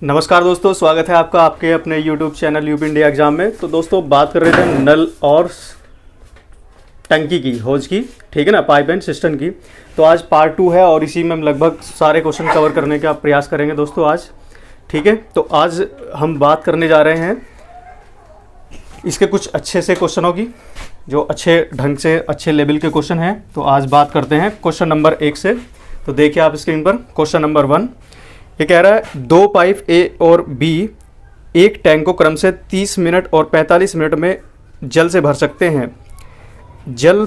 नमस्कार दोस्तों, स्वागत है आपका आपके अपने YouTube channel UP India exam में। तो दोस्तों बात कर रहे थे नल और टंकी की, होज की, ठीक है ना, पाइप एंड सिस्टम की। तो आज पार्ट 2 है और इसी में हम लगभग सारे क्वेश्चन कवर करने का प्रयास करेंगे दोस्तों आज, ठीक है। तो आज हम बात करने जा रहे हैं इसके कुछ अच्छे से क्वेश्चनों की, जो अच्छे ढंग से अच्छे लेवल के क्वेश्चन हैं। तो आज बात करते हैं क्वेश्चन नंबर 1 से। तो देखिए आप स्क्रीन पर क्वेश्चन नंबर 1, ये कह रहा है दो पाइप ए और बी एक टैंक को क्रम से 30 मिनट और 45 मिनट में जल से भर सकते हैं। जल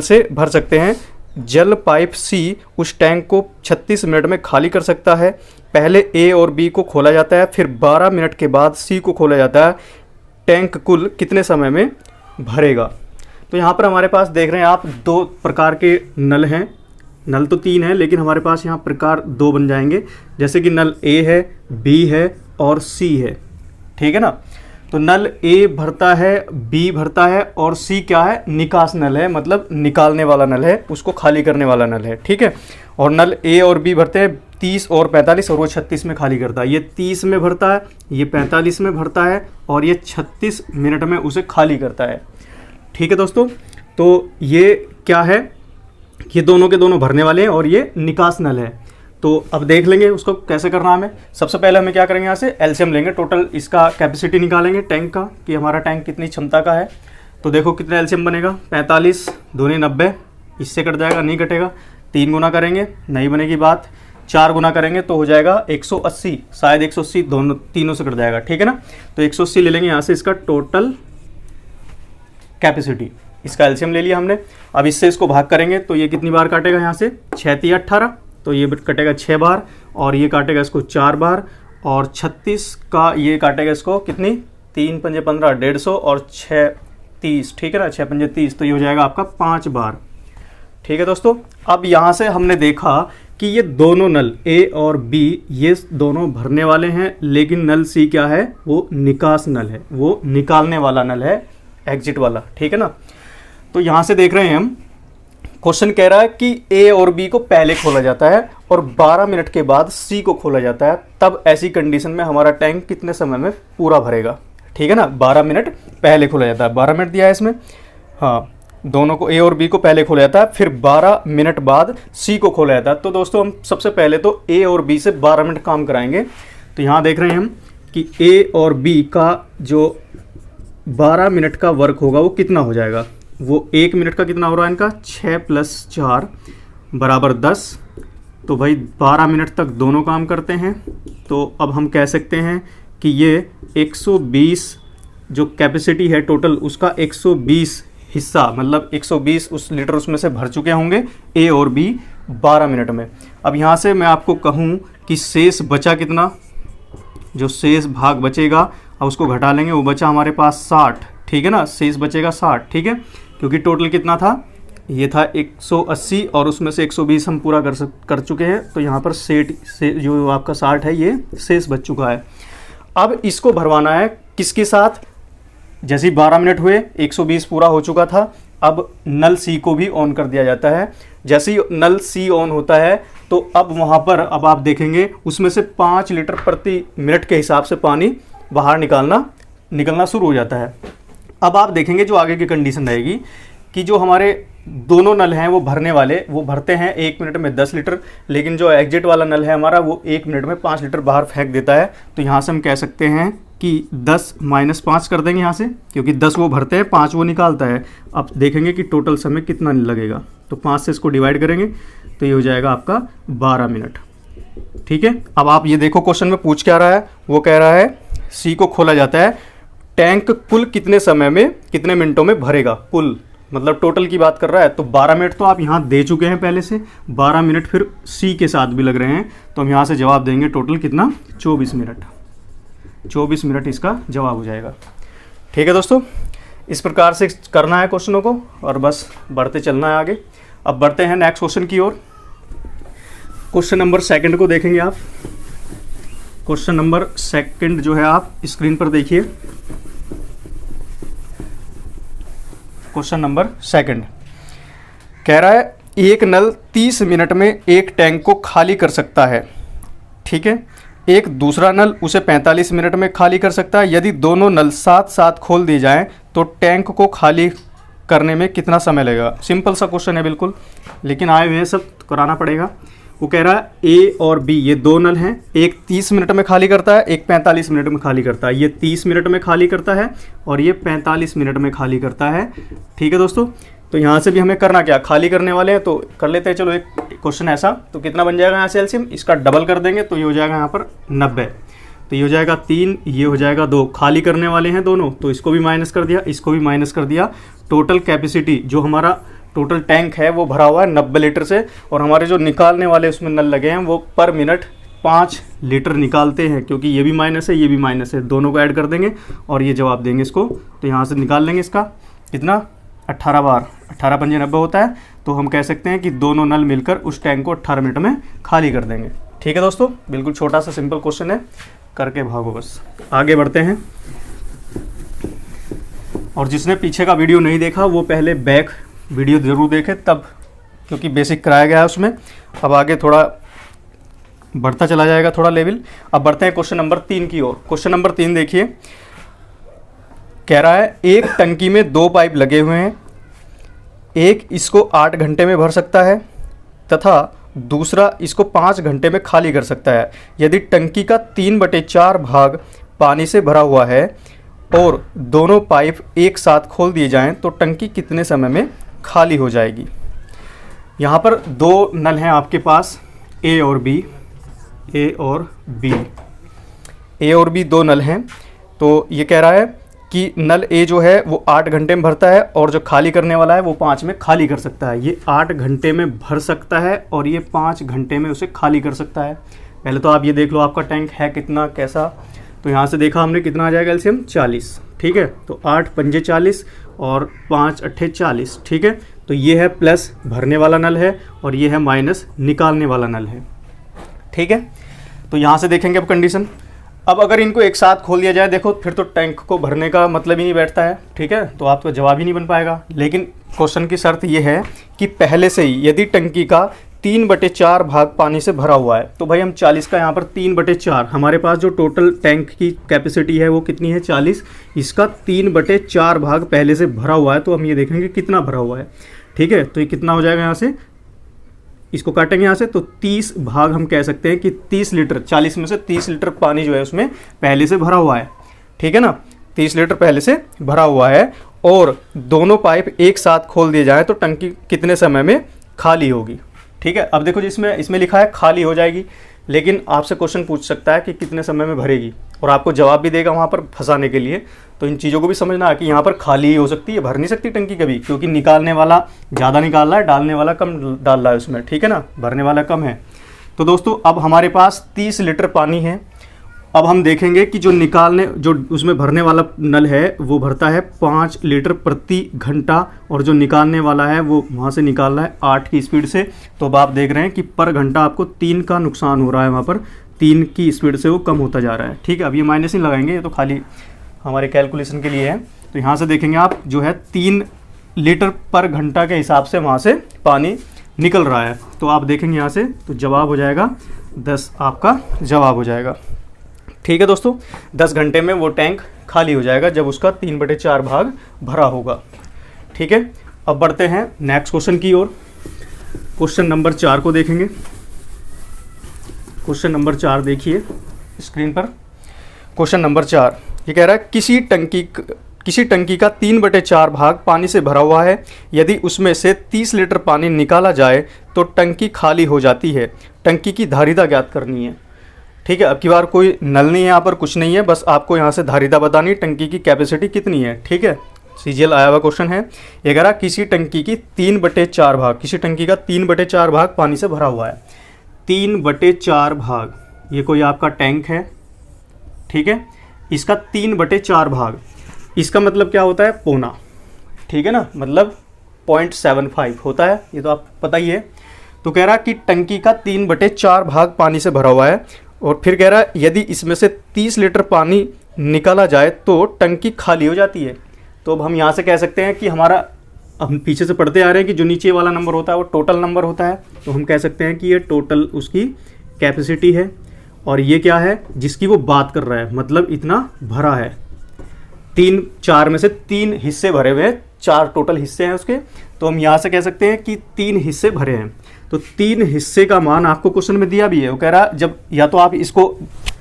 से भर सकते हैं। जल पाइप सी उस टैंक को 36 मिनट में खाली कर सकता है। पहले ए और बी को खोला जाता है, फिर 12 मिनट के बाद सी को खोला जाता है। टैंक कुल कितने समय में भरेगा? तो यहाँ पर हमारे पास देख रहे हैं आप दो प्रकार के नल हैं। नल तो 3 है लेकिन हमारे पास यहाँ प्रकार 2 बन जाएंगे, जैसे कि नल ए है, बी है और सी है, ठीक है ना। तो नल ए भरता है, बी भरता है और सी क्या है? निकास नल है, मतलब निकालने वाला नल है, उसको खाली करने वाला नल है, ठीक है। और नल ए और बी भरते हैं 30 और 45 और वो 36 में खाली करता है। ये 30 में भरता है, ये 45 में भरता है और ये 36 मिनट में उसे खाली करता है, ठीक है दोस्तों। तो ये क्या है? ये दोनों के दोनों भरने वाले हैं और ये निकास नल है। तो अब देख लेंगे उसको कैसे करना हमें। सबसे पहले हमें क्या करेंगे, यहाँ से एलसीएम लेंगे, टोटल इसका कैपेसिटी निकालेंगे टैंक का, कि हमारा टैंक कितनी क्षमता का है। तो देखो कितना एलसीएम बनेगा, 45 दूनी 90, इससे कट जाएगा, नहीं कटेगा। 3 गुना करेंगे, नहीं बनेगी बात। 4 गुना करेंगे तो हो जाएगा 180, शायद 180 तीनों से कट जाएगा, ठीक है ना। तो 180 ले लेंगे यहाँ से इसका टोटल कैपेसिटी, इसका एलसीएम ले लिया हमने। अब इससे इसको भाग करेंगे तो ये कितनी बार काटेगा, यहाँ से 6 18, तो ये कटेगा 6 बार और ये काटेगा इसको 4 बार और 36 का ये काटेगा इसको कितनी, 3 पंजे 15, 150 और 6 30, ठीक है ना, 6 पंजे 30, तो ये हो जाएगा आपका 5 बार, ठीक है दोस्तों। अब यहाँ से हमने देखा कि ये दोनों नल ए और बी ये दोनों भरने वाले हैं, लेकिन नल सी क्या है? वो निकास नल है, वो निकालने वाला नल है, एग्जिट वाला, ठीक है ना। तो यहाँ से देख रहे हैं हम, क्वेश्चन कह रहा है कि ए और बी को पहले खोला जाता है और 12 मिनट के बाद सी को खोला जाता है। तब ऐसी कंडीशन में हमारा टैंक कितने समय में पूरा भरेगा, ठीक है ना। 12 मिनट पहले खोला जाता है, 12 मिनट दिया है इसमें, हाँ, दोनों को ए और बी को पहले खोला जाता है, फिर 12 मिनट बाद सी को खोला जाता है। तो दोस्तों हम सबसे पहले तो ए और बी से 12 मिनट काम कराएंगे। तो यहाँ देख रहे हैं हम कि ए और बी का जो 12 मिनट का वर्क होगा वो कितना हो जाएगा। वो 1 मिनट का कितना हो रहा है इनका, 6 + 4 = 10। तो भाई 12 मिनट तक दोनों काम करते हैं। तो अब हम कह सकते हैं कि ये 120 जो कैपेसिटी है टोटल, उसका 120 हिस्सा, मतलब 120 उस लीटर उसमें से भर चुके होंगे ए और बी 12 मिनट में। अब यहाँ से मैं आपको कहूँ कि शेष बचा कितना, जो शेष भाग बचेगा अब उसको घटा लेंगे, वो बचा हमारे पास 60, ठीक है ना, शेष बचेगा 60, ठीक है, क्योंकि टोटल कितना था, ये था 180 और उसमें से 120 हम पूरा कर चुके हैं। तो यहाँ पर से जो आपका 60 है ये शेष बच चुका है। अब इसको भरवाना है किसके साथ? जैसे ही 12 मिनट हुए, 120 पूरा हो चुका था, अब नल सी को भी ऑन कर दिया जाता है। जैसे ही नल सी ऑन होता है तो अब वहाँ पर अब आप देखेंगे उसमें से 5 लीटर प्रति मिनट के हिसाब से पानी बाहर निकलना शुरू हो जाता है। अब आप देखेंगे जो आगे की कंडीशन रहेगी कि जो हमारे दोनों नल हैं वो भरने वाले, वो भरते हैं 1 मिनट में 10 लीटर, लेकिन जो एग्जिट वाला नल है हमारा वो 1 मिनट में 5 लीटर बाहर फेंक देता है। तो यहाँ से हम कह सकते हैं कि 10 - 5 कर देंगे यहाँ से, क्योंकि 10 वो भरते हैं, 5 वो निकालता है। अब देखेंगे कि टोटल समय कितना लगेगा, तो 5 से इसको डिवाइड करेंगे तो ये हो जाएगा आपका 12 मिनट, ठीक है। अब आप ये देखो क्वेश्चन में पूछ क्या रहा है, वो कह रहा है सी को खोला जाता है, टैंक कुल कितने समय में कितने मिनटों में भरेगा, कुल मतलब टोटल की बात कर रहा है। तो 12 मिनट तो आप यहाँ दे चुके हैं पहले से, 12 मिनट फिर सी के साथ भी लग रहे हैं, तो हम यहाँ से जवाब देंगे टोटल कितना, 24 मिनट। 24 मिनट इसका जवाब हो जाएगा, ठीक है दोस्तों। इस प्रकार से करना है क्वेश्चनों को और बस बढ़ते चलना है आगे। अब बढ़ते हैं नेक्स्ट क्वेश्चन की ओर। क्वेश्चन नंबर 2 को देखेंगे आप। क्वेश्चन नंबर 2 जो है आप स्क्रीन पर देखिए। क्वेश्चन नंबर 2 कह रहा है एक नल 30 मिनट में एक टैंक को खाली कर सकता है। ठीक है। एक दूसरा नल उसे 45 मिनट में खाली कर सकता है। यदि दोनों नल साथ साथ खोल दिए जाएं तो टैंक को खाली करने में कितना समय लगेगा। सिंपल सा क्वेश्चन है बिल्कुल, लेकिन आए हुए हैं सब तो कराना पड़ेगा। वो कह रहा है ए और बी ये दो नल हैं, एक 30 मिनट में खाली करता है, एक 45 मिनट में खाली करता है। ये 30 मिनट में खाली करता है और ये 45 मिनट में खाली करता है। ठीक है दोस्तों, तो यहाँ से भी हमें करना क्या, खाली करने वाले हैं तो कर लेते हैं। चलो एक क्वेश्चन ऐसा, तो कितना बन जाएगा यहाँ से एलसीएम, इसका डबल कर देंगे तो ये हो जाएगा यहाँ पर 90। तो ये हो जाएगा 3, ये हो जाएगा 2। खाली करने वाले हैं दोनों, तो इसको भी माइनस कर दिया, इसको भी माइनस कर दिया। टोटल कैपेसिटी जो हमारा टोटल टैंक है वो भरा हुआ है 90 लीटर से, और हमारे जो निकालने वाले उसमें नल लगे हैं वो पर मिनट 5 लीटर निकालते हैं, क्योंकि ये भी माइनस है ये भी माइनस है, दोनों को ऐड कर देंगे और ये जवाब देंगे इसको। तो यहाँ से निकाल लेंगे इसका कितना, 18 बार, 18 पंजे 90 होता है। तो हम कह सकते हैं कि दोनों नल मिलकर उस टैंक को 18 मिनट में खाली कर देंगे। ठीक है दोस्तों, बिल्कुल छोटा सा सिंपल क्वेश्चन है, करके भागो बस। आगे बढ़ते हैं, और जिसने पीछे का वीडियो नहीं देखा वो पहले बैक वीडियो ज़रूर देखें तब, क्योंकि बेसिक कराया गया है उसमें। अब आगे थोड़ा बढ़ता चला जाएगा थोड़ा लेवल। अब बढ़ते हैं क्वेश्चन नंबर 3 की ओर। क्वेश्चन नंबर 3 देखिए, कह रहा है एक टंकी में 2 पाइप लगे हुए हैं, एक इसको 8 घंटे में भर सकता है तथा दूसरा इसको 5 घंटे में खाली कर सकता है। यदि टंकी का 3/4 भाग पानी से भरा हुआ है और दोनों पाइप एक साथ खोल दिए जाएं तो टंकी कितने समय में खाली हो जाएगी। यहाँ पर 2 नल हैं आपके पास, ए और बी। ए और बी 2 नल हैं। तो ये कह रहा है कि नल ए जो है वो 8 घंटे में भरता है और जो खाली करने वाला है वो 5 में खाली कर सकता है। ये 8 घंटे में भर सकता है और ये 5 घंटे में उसे खाली कर सकता है। पहले तो आप ये देख लो आपका टैंक है कितना कैसा। तो यहाँ से देखा हमने कितना आ जाएगा एलसीएम 40। ठीक है, तो 8 पंजे 40 और 5 अट्ठे 40। ठीक है, तो ये है प्लस भरने वाला नल है और ये है माइनस निकालने वाला नल है। ठीक है, तो यहाँ से देखेंगे अब कंडीशन। अब अगर इनको एक साथ खोल दिया जाए, देखो फिर तो टैंक को भरने का मतलब ही नहीं बैठता है। ठीक है, तो आपका जवाब ही नहीं बन पाएगा। लेकिन क्वेश्चन की शर्त ये है कि पहले से ही यदि टंकी का 3/4 भाग पानी से भरा हुआ है, तो भाई हम 40 का यहाँ पर 3/4, हमारे पास जो टोटल टैंक की कैपेसिटी है वो कितनी है 40, इसका 3/4 भाग पहले से भरा हुआ है। तो हम ये देखेंगे कितना भरा हुआ है। ठीक है, तो ये कितना हो जाएगा, यहाँ से इसको काटेंगे यहाँ से, तो 30 भाग हम कह सकते हैं कि 30 लीटर, 40 में से 30 लीटर पानी जो है उसमें पहले से भरा हुआ है। ठीक है ना, 30 लीटर पहले से भरा हुआ है और दोनों पाइप एक साथ खोल दिए जाए तो टंकी कितने समय में खाली होगी। ठीक है, अब देखो जिसमें इसमें लिखा है खाली हो जाएगी, लेकिन आपसे क्वेश्चन पूछ सकता है कि कितने समय में भरेगी, और आपको जवाब भी देगा वहाँ पर फंसाने के लिए। तो इन चीज़ों को भी समझना है कि यहाँ पर खाली ही हो सकती है, भर नहीं सकती टंकी कभी, क्योंकि निकालने वाला ज़्यादा निकाल रहा है, डालने वाला कम डाल रहा है उसमें। ठीक है ना, भरने वाला कम है। तो दोस्तों अब हमारे पास 30 लीटर पानी है। अब हम देखेंगे कि जो उसमें भरने वाला नल है वो भरता है 5 लीटर प्रति घंटा, और जो निकालने वाला है वो वहाँ से निकाल रहा है 8 की स्पीड से। तो अब आप देख रहे हैं कि पर घंटा आपको 3 का नुकसान हो रहा है, वहाँ पर 3 की स्पीड से वो कम होता जा रहा है। ठीक है, अब ये माइनस नहीं लगाएंगे, ये तो खाली हमारे कैलकुलेशन के लिए है। तो यहाँ से देखेंगे आप जो है 3 लीटर पर घंटा के हिसाब से वहाँ से पानी निकल रहा है। तो आप देखेंगे यहाँ से, तो जवाब हो जाएगा 10, आपका जवाब हो जाएगा। ठीक है दोस्तों, 10 घंटे में वो टैंक खाली हो जाएगा जब उसका 3/4 भाग भरा होगा। ठीक है, अब बढ़ते हैं नेक्स्ट क्वेश्चन की ओर। क्वेश्चन नंबर 4 को देखेंगे। क्वेश्चन नंबर 4 देखिए स्क्रीन पर। क्वेश्चन नंबर 4 ये कह रहा है किसी टंकी का 3/4 भाग पानी से भरा हुआ है। यदि उसमें से 30 लीटर पानी निकाला जाए तो टंकी खाली हो जाती है। टंकी की धारिता ज्ञात करनी है। ठीक है, अब की बार कोई नल नहीं है यहाँ पर, कुछ नहीं है, बस आपको यहाँ से धारिता बतानी, टंकी की कैपेसिटी कितनी है। ठीक है, सीजीएल आया हुआ क्वेश्चन है। ये कह रहा किसी टंकी की 3/4 भाग, किसी टंकी का 3/4 भाग पानी से भरा हुआ है। 3/4 भाग, ये कोई आपका टैंक है। ठीक है, इसका 3/4 भाग, इसका मतलब क्या होता है, पौना। ठीक है ना, मतलब 0.75 होता है, ये तो आप पता ही है। तो कह रहा कि टंकी का 3/4 भाग पानी से भरा हुआ है, और फिर कह रहा है यदि इसमें से 30 लीटर पानी निकाला जाए तो टंकी खाली हो जाती है। तो अब हम यहाँ से कह सकते हैं कि हमारा, हम पीछे से पढ़ते आ रहे हैं कि जो नीचे वाला नंबर होता है वो टोटल नंबर होता है। तो हम कह सकते हैं कि ये टोटल उसकी कैपेसिटी है, और ये क्या है जिसकी वो बात कर रहा है, मतलब इतना भरा है। 4 में से 3 हिस्से भरे हुए हैं, 4 टोटल हिस्से हैं उसके, तो हम यहाँ से कह सकते हैं कि 3 हिस्से भरे हैं। तो 3 हिस्से का मान आपको क्वेश्चन में दिया भी है। वो कह रहा जब या तो आप इसको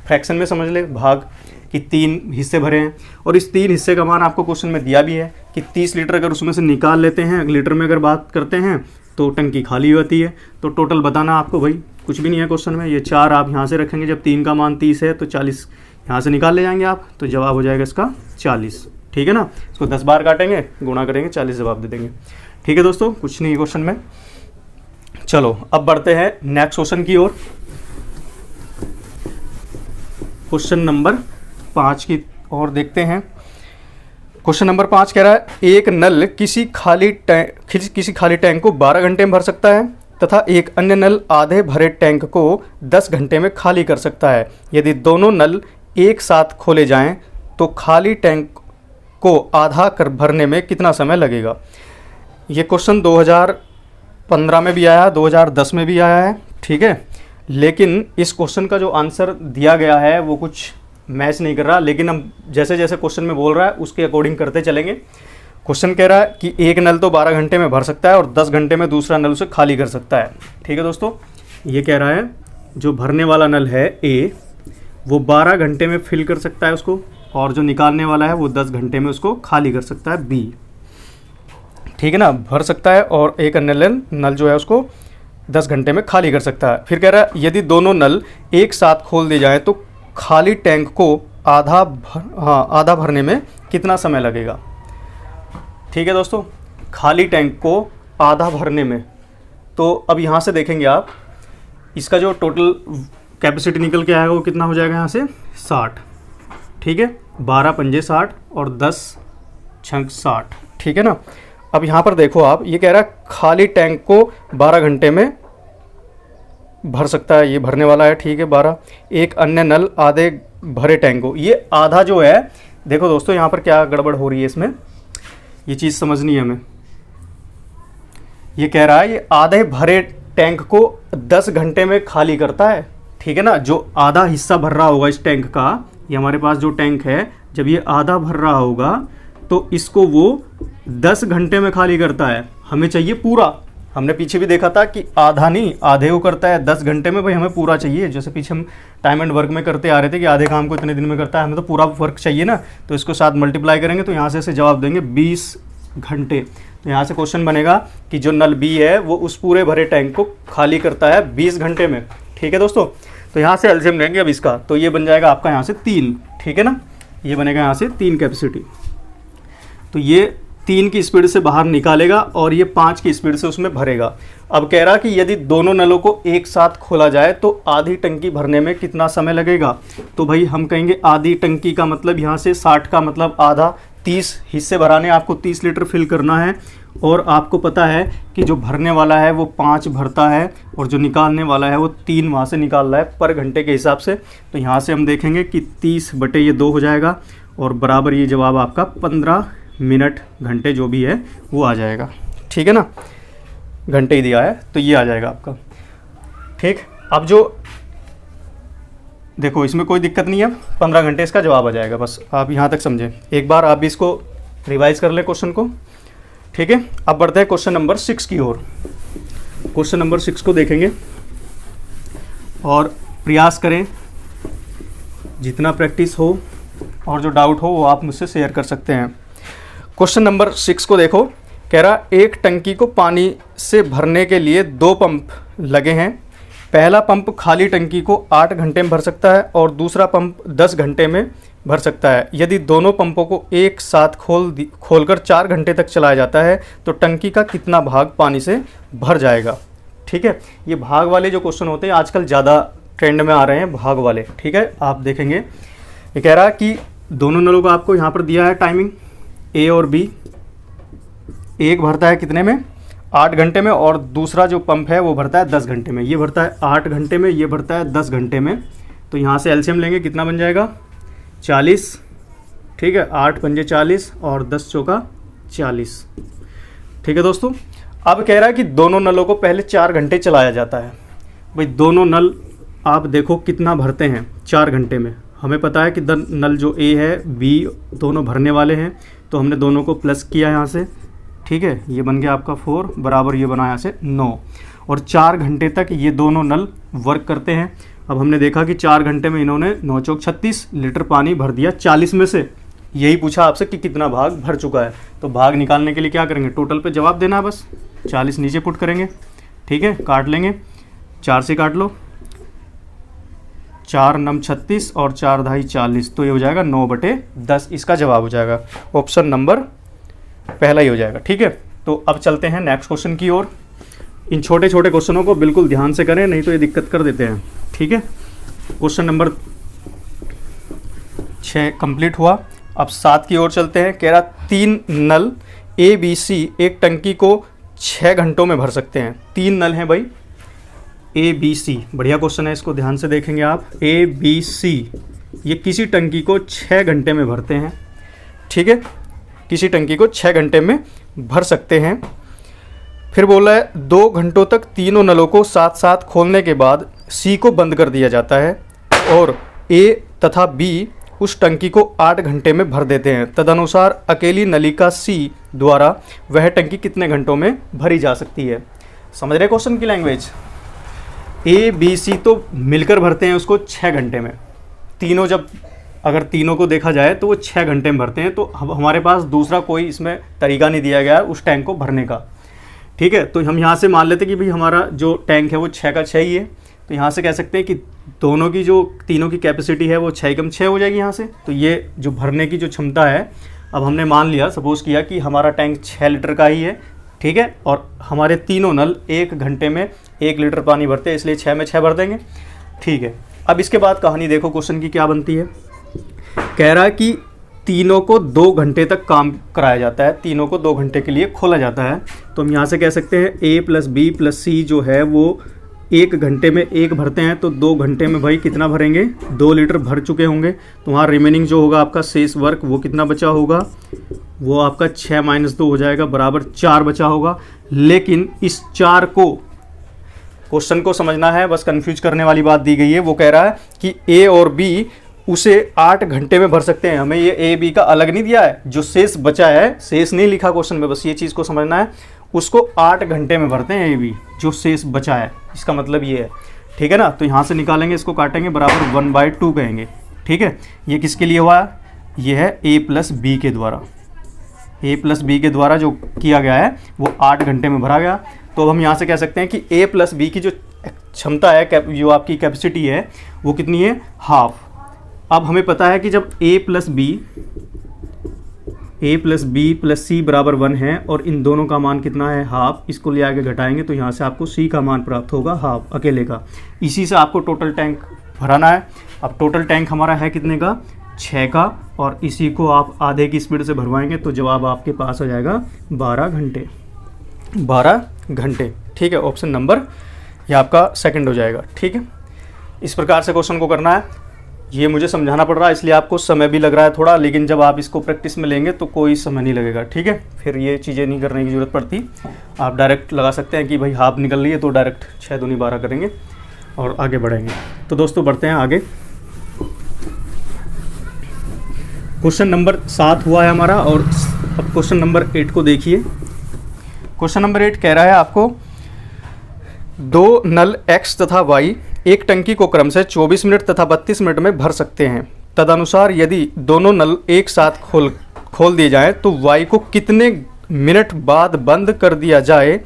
फ्रैक्शन में समझ ले भाग कि 3 हिस्से भरे हैं, और इस 3 हिस्से का मान आपको क्वेश्चन में दिया भी है कि 30 लीटर अगर उसमें से निकाल लेते हैं, लीटर में अगर बात करते हैं तो टंकी खाली होती है। तो टोटल बताना आपको भाई कुछ भी नहीं है क्वेश्चन में। ये 4 आप यहाँ से रखेंगे, जब 3 का मान 30 है तो 40 यहाँ से निकाल ले जाएंगे आप, तो जवाब हो जाएगा इसका 40। ठीक है ना, इसको 10 बार काटेंगे, गुणा करेंगे, 40 जवाब दे देंगे। ठीक है दोस्तों, कुछ नहीं है क्वेश्चन में। चलो अब बढ़ते हैं नेक्स्ट क्वेश्चन की ओर। क्वेश्चन नंबर 5 की ओर देखते हैं। क्वेश्चन नंबर 5 कह रहा है एक नल किसी खाली टैंक को 12 घंटे में भर सकता है तथा एक अन्य नल आधे भरे टैंक को 10 घंटे में खाली कर सकता है। यदि दोनों नल एक साथ खोले जाएं तो खाली टैंक को आधा कर भरने में कितना समय लगेगा। ये क्वेश्चन 2015 में भी आया, 2010 में भी आया है। ठीक है, लेकिन इस क्वेश्चन का जो आंसर दिया गया है वो कुछ मैच नहीं कर रहा, लेकिन हम जैसे जैसे क्वेश्चन में बोल रहा है उसके अकॉर्डिंग करते चलेंगे। क्वेश्चन कह रहा है कि एक नल तो 12 घंटे में भर सकता है और 10 घंटे में दूसरा नल उसे खाली कर सकता है। ठीक है दोस्तों, ये कह रहा है जो भरने वाला नल है ए, वो 12 घंटे में फिल कर सकता है उसको, और जो निकालने वाला है वो 10 घंटे में उसको खाली कर सकता है बी। ठीक है ना, भर सकता है और एक अन्य नल जो है उसको 10 घंटे में खाली कर सकता है। फिर कह रहा है यदि दोनों नल एक साथ खोल दिए जाए तो खाली टैंक को आधा भरने में कितना समय लगेगा। ठीक है दोस्तों, खाली टैंक को आधा भरने में, तो अब यहाँ से देखेंगे आप इसका जो टोटल कैपेसिटी निकल के आएगा वो कितना हो जाएगा यहाँ से 60। ठीक है, 12 पंजे 60 और 10 छंक 60। ठीक है ना, अब यहाँ पर देखो आप, ये कह रहा है खाली टैंक को 12 घंटे में भर सकता है, ये भरने वाला है। ठीक है, 12। एक अन्य नल आधे भरे टैंक को, ये आधा जो है, देखो दोस्तों यहाँ पर क्या गड़बड़ हो रही है इसमें, ये चीज़ समझनी है हमें। ये कह रहा है ये आधे भरे टैंक को 10 घंटे में खाली करता है। ठीक है ना, जो आधा हिस्सा भर रहा होगा इस टैंक का, ये हमारे पास जो टैंक है, जब ये आधा भर रहा होगा तो इसको वो 10 घंटे में खाली करता है। हमें चाहिए पूरा। हमने पीछे भी देखा था कि आधा नहीं, आधे को करता है 10 घंटे में, भाई हमें पूरा चाहिए। जैसे पीछे हम टाइम एंड वर्क में करते आ रहे थे कि आधे काम को इतने दिन में करता है, हमें तो पूरा वर्क चाहिए ना, तो इसको साथ मल्टीप्लाई करेंगे तो यहाँ से ऐसे जवाब देंगे 20 घंटे। तो यहाँ से क्वेश्चन बनेगा कि जो नल बी है वो उस पूरे भरे टैंक को खाली करता है 20 घंटे में। ठीक है दोस्तों, तो यहाँ से एलसीएम लेंगे अब इसका, तो ये बन जाएगा आपका यहाँ से 3। ठीक है ना, ये बनेगा यहाँ से 3 कैपेसिटी। तो ये 3 की स्पीड से बाहर निकालेगा और ये 5 की स्पीड से उसमें भरेगा। अब कह रहा कि यदि दोनों नलों को एक साथ खोला जाए तो आधी टंकी भरने में कितना समय लगेगा। तो भाई हम कहेंगे आधी टंकी का मतलब यहाँ से 60 का मतलब आधा, 30 हिस्से भराने, आपको 30 लीटर फिल करना है, और आपको पता है कि जो भरने वाला है वो 5 भरता है और जो निकालने वाला है वो 3 वहाँ से निकाल रहा है पर घंटे के हिसाब से। तो यहाँ से हम देखेंगे कि 30 बटे ये 2 हो जाएगा और बराबर ये जवाब आपका 15 मिनट घंटे जो भी है वो आ जाएगा। ठीक है ना, घंटे ही दिया है तो ये आ जाएगा आपका। ठीक, अब जो देखो इसमें कोई दिक्कत नहीं है, 15 घंटे इसका जवाब आ जाएगा। बस आप यहाँ तक समझें, एक बार आप भी इसको रिवाइज कर लें क्वेश्चन को। ठीक है, अब बढ़ते हैं क्वेश्चन नंबर 6 की ओर। क्वेश्चन नंबर 6 को देखेंगे और प्रयास करें, जितना प्रैक्टिस हो और जो डाउट हो वो आप मुझसे शेयर कर सकते हैं। क्वेश्चन नंबर 6 को देखो, कह रहा एक टंकी को पानी से भरने के लिए 2 पंप लगे हैं। पहला पंप खाली टंकी को 8 घंटे में भर सकता है और दूसरा पंप 10 घंटे में भर सकता है। यदि दोनों पंपों को एक साथ खोलकर 4 घंटे तक चलाया जाता है तो टंकी का कितना भाग पानी से भर जाएगा। ठीक है, ये भाग वाले जो क्वेश्चन होते हैं आजकल ज़्यादा ट्रेंड में आ रहे हैं, भाग वाले। ठीक है, आप देखेंगे ये कह रहा है कि दोनों नलों का आपको यहाँ पर दिया है टाइमिंग ए और बी। एक भरता है कितने में, 8 घंटे में, और दूसरा जो पंप है वो भरता है 10 घंटे में। ये भरता है 8 घंटे में, ये भरता है 10 घंटे में। तो यहाँ से एलसीएम लेंगे, कितना बन जाएगा 40। ठीक है, 8 पंजे 40 और 10 चौका 40। ठीक है दोस्तों, अब कह रहा है कि दोनों नलों को पहले 4 घंटे चलाया जाता है। भाई दोनों नल आप देखो कितना भरते हैं 4 घंटे में। हमें पता है कि नल जो ए है बी दोनों भरने वाले हैं, तो हमने दोनों को प्लस किया यहाँ से, ठीक है। ये बन गया आपका 4 बराबर ये बना यहाँ से 9, और 4 घंटे तक ये दोनों नल वर्क करते हैं। अब हमने देखा कि 4 घंटे में इन्होंने 9 चौक 36 लीटर पानी भर दिया 40 में से। यही पूछा आपसे कि कितना भाग भर चुका है, तो भाग निकालने के लिए क्या करेंगे, टोटल पे जवाब देना है बस। 40 नीचे पुट करेंगे, ठीक है, काट लेंगे, 4 से काट लो, 4 नम 36 और 4 धाई 40, तो ये हो जाएगा 9/10। इसका जवाब हो जाएगा ऑप्शन नंबर पहला ही हो जाएगा, ठीक है। तो अब चलते हैं नेक्स्ट क्वेश्चन की ओर। इन छोटे छोटे क्वेश्चनों को बिल्कुल ध्यान से करें, नहीं तो ये दिक्कत कर देते हैं, ठीक है। क्वेश्चन नंबर 6 कंप्लीट हुआ। अब 7 की ओर चलते हैं। कह रहा 3 नल ए बी सी एक टंकी को 6 घंटों में भर सकते हैं। 3 नल हैं भाई, ए बी सी, बढ़िया क्वेश्चन है, इसको ध्यान से देखेंगे आप। ए बी सी ये किसी टंकी को 6 घंटे में भरते हैं, ठीक है, किसी टंकी को 6 घंटे में भर सकते हैं। फिर बोला है 2 घंटों तक तीनों नलों को साथ साथ खोलने के बाद सी को बंद कर दिया जाता है, और ए तथा बी उस टंकी को 8 घंटे में भर देते हैं। तदनुसार अकेली नलिका सी द्वारा वह टंकी कितने घंटों में भरी जा सकती है। समझ रहे क्वेश्चन की लैंग्वेज। ए बी सी तो मिलकर भरते हैं उसको 6 घंटे में, तीनों जब अगर तीनों को देखा जाए तो वो 6 घंटे में भरते हैं। तो हमारे पास दूसरा कोई इसमें तरीका नहीं दिया गया है उस टैंक को भरने का, ठीक है। तो हम यहाँ से मान लेते हैं कि भाई हमारा जो टैंक है वो 6 का 6 ही है, तो यहाँ से कह सकते हैं कि दोनों की जो तीनों की कैपेसिटी है वो 6 कम 6 हो जाएगी यहाँ से। तो ये जो भरने की जो क्षमता है, अब हमने मान लिया, सपोज़ किया कि हमारा टैंक 6 लीटर का ही है, ठीक है, और हमारे तीनों नल 1 घंटे में 1 लीटर पानी भरते हैं, इसलिए 6 में 6 भर देंगे, ठीक है। अब इसके बाद कहानी देखो क्वेश्चन की क्या बनती है। कह रहा है कि तीनों को 2 घंटे तक काम कराया जाता है, तीनों को 2 घंटे के लिए खोला जाता है। तो हम यहाँ से कह सकते हैं ए प्लस बी प्लस सी जो है वो 1 घंटे में 1 भरते हैं, तो 2 घंटे में भाई कितना भरेंगे, 2 लीटर भर चुके होंगे। तो वहाँ रिमेनिंग जो होगा आपका शेष वर्क वो कितना बचा होगा, वो आपका 6 - 2 हो जाएगा, बराबर 4 बचा होगा। लेकिन इस 4 को क्वेश्चन को समझना है, बस कंफ्यूज करने वाली बात दी गई है। वो कह रहा है कि ए और बी उसे 8 घंटे में भर सकते हैं। हमें ये ए बी का अलग नहीं दिया है, जो शेष बचा है, शेष नहीं लिखा क्वेश्चन में, बस ये चीज़ को समझना है। उसको 8 घंटे में भरते हैं ए बी, जो शेष बचा है, इसका मतलब ये है, ठीक है ना। तो यहाँ से निकालेंगे, इसको काटेंगे, बराबर 1/2 कहेंगे, ठीक है। ये किसके लिए हुआ, ये है ए प्लस बी के द्वारा, ए प्लस बी के द्वारा जो किया गया है वो 8 घंटे में भरा गया। तो अब हम यहाँ से कह सकते हैं कि ए प्लस बी की जो क्षमता है, जो आपकी कैपेसिटी है, वो कितनी है, हाफ। अब हमें पता है कि जब ए प्लस बी प्लस सी बराबर 1 है और इन दोनों का मान कितना है, हाफ, इसको ले आके घटाएंगे तो यहाँ से आपको सी का मान प्राप्त होगा, हाफ अकेले का। इसी से आपको टोटल टैंक भराना है। अब टोटल टैंक हमारा है कितने का, 6 का, और इसी को आप आधे की स्पीड से भरवाएंगे तो जवाब आपके पास आ जाएगा 12 घंटे, 12 घंटे, ठीक है। ऑप्शन नंबर ये आपका सेकंड हो जाएगा, ठीक है। इस प्रकार से क्वेश्चन को करना है। ये मुझे समझाना पड़ रहा है, इसलिए आपको समय भी लग रहा है थोड़ा, लेकिन जब आप इसको प्रैक्टिस में लेंगे तो कोई समय नहीं लगेगा, ठीक है। फिर ये चीज़ें नहीं करने की ज़रूरत पड़ती, आप डायरेक्ट लगा सकते हैं कि भाई हाफ निकल रही है तो डायरेक्ट 6 दूनी 12 करेंगे और आगे बढ़ेंगे। तो दोस्तों बढ़ते हैं आगे। क्वेश्चन नंबर 7 हुआ है हमारा, और अब क्वेश्चन नंबर 8 को देखिए। क्वेश्चन नंबर 8 कह रहा है आपको 2 नल x तथा y एक टंकी को क्रम से 24 मिनट तथा 32 मिनट में भर सकते हैं। तदनुसार यदि दोनों नल एक साथ खोल दिए जाएं तो y को कितने मिनट बाद बंद कर दिया जाए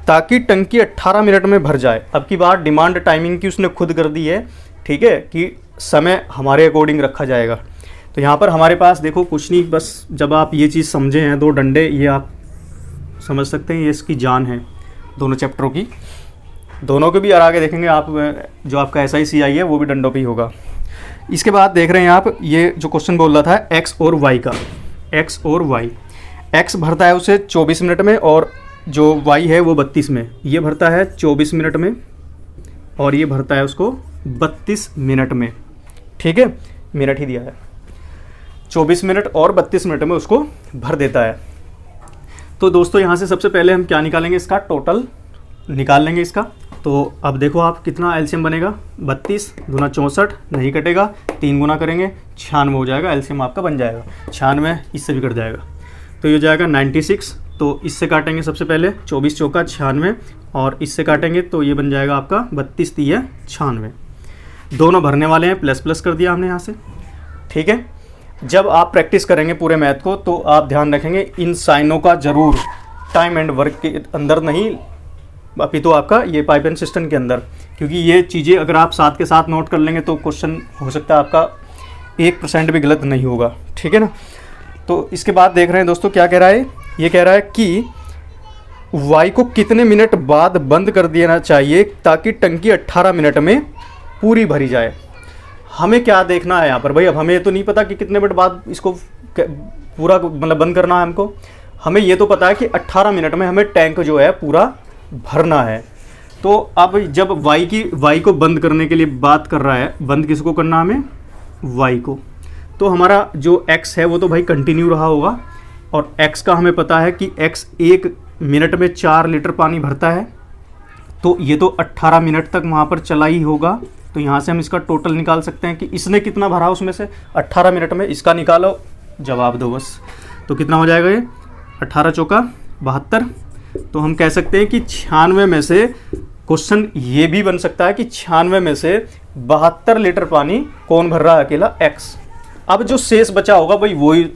ताकि टंकी 18 मिनट में भर जाए। अब की बार डिमांड टाइमिंग की उसने खुद कर दी है, ठीक है, कि समय हमारे अकॉर्डिंग रखा जाएगा। तो यहाँ पर हमारे पास देखो कुछ नहीं, बस जब आप ये चीज़ समझे हैं, 2 डंडे, ये आप समझ सकते हैं, ये इसकी जान है दोनों चैप्टरों की। दोनों के भी और आगे देखेंगे आप, जो आपका SICI है वो भी डंडों पे ही होगा। इसके बाद देख रहे हैं आप, ये जो क्वेश्चन बोल रहा था x और y का, x और y, x भरता है उसे 24 मिनट में और जो y है वो 32 में। ये भरता है 24 मिनट में और ये भरता है उसको 32 मिनट में, ठीक है, मिनट ही दिया है, 24 मिनट और 32 मिनट में उसको भर देता है। तो दोस्तों यहाँ से सबसे पहले हम क्या निकालेंगे, इसका टोटल निकाल लेंगे इसका, तो अब देखो आप कितना एलसीएम बनेगा, 32 दूना 64 नहीं कटेगा, 3 गुना करेंगे 96 हो जाएगा, एलसीएम आपका बन जाएगा 96, इससे भी कट जाएगा तो ये हो जाएगा 96। तो इससे काटेंगे सबसे पहले 24 चौका 96 और इससे काटेंगे तो ये बन जाएगा आपका 32 तिया 96। दोनों भरने वाले हैं, प्लस प्लस कर दिया हमने यहाँ से। ठीक है, जब आप प्रैक्टिस करेंगे पूरे मैथ को तो आप ध्यान रखेंगे इन साइनों का ज़रूर, टाइम एंड वर्क के अंदर नहीं अभी तो आपका ये पाइप एंड सिस्टम के अंदर, क्योंकि ये चीज़ें अगर आप साथ के साथ नोट कर लेंगे तो क्वेश्चन हो सकता है आपका 1% भी गलत नहीं होगा। ठीक है ना। तो इसके बाद देख रहे हैं दोस्तों क्या कह रहा है, ये कह रहा है कि वाई को कितने मिनट बाद बंद कर देना चाहिए ताकि टंकी 18 मिनट में पूरी भरी जाए। हमें क्या देखना है यहाँ पर भाई, अब हमें तो नहीं पता कि कितने मिनट बाद इसको पूरा मतलब बंद करना है हमको, हमें ये तो पता है कि 18 मिनट में हमें टैंक जो है पूरा भरना है। तो अब जब वाई को बंद करने के लिए बात कर रहा है, बंद किसको करना हमें, वाई को, तो हमारा जो x है वो तो भाई कंटिन्यू रहा होगा और x का हमें पता है कि x 1 मिनट में 4 लीटर पानी भरता है, तो ये तो 18 मिनट तक वहाँ पर चला ही होगा। तो यहाँ से हम इसका टोटल निकाल सकते हैं कि इसने कितना भरा उसमें से 18 मिनट में, इसका निकालो जवाब दो बस। तो कितना हो जाएगा ये 18 चौका 72। तो हम कह सकते हैं कि 96 में से, क्वेश्चन ये भी बन सकता है कि 96 में से 72 लीटर पानी कौन भर रहा है, अकेला x। अब जो शेष बचा होगा भाई वही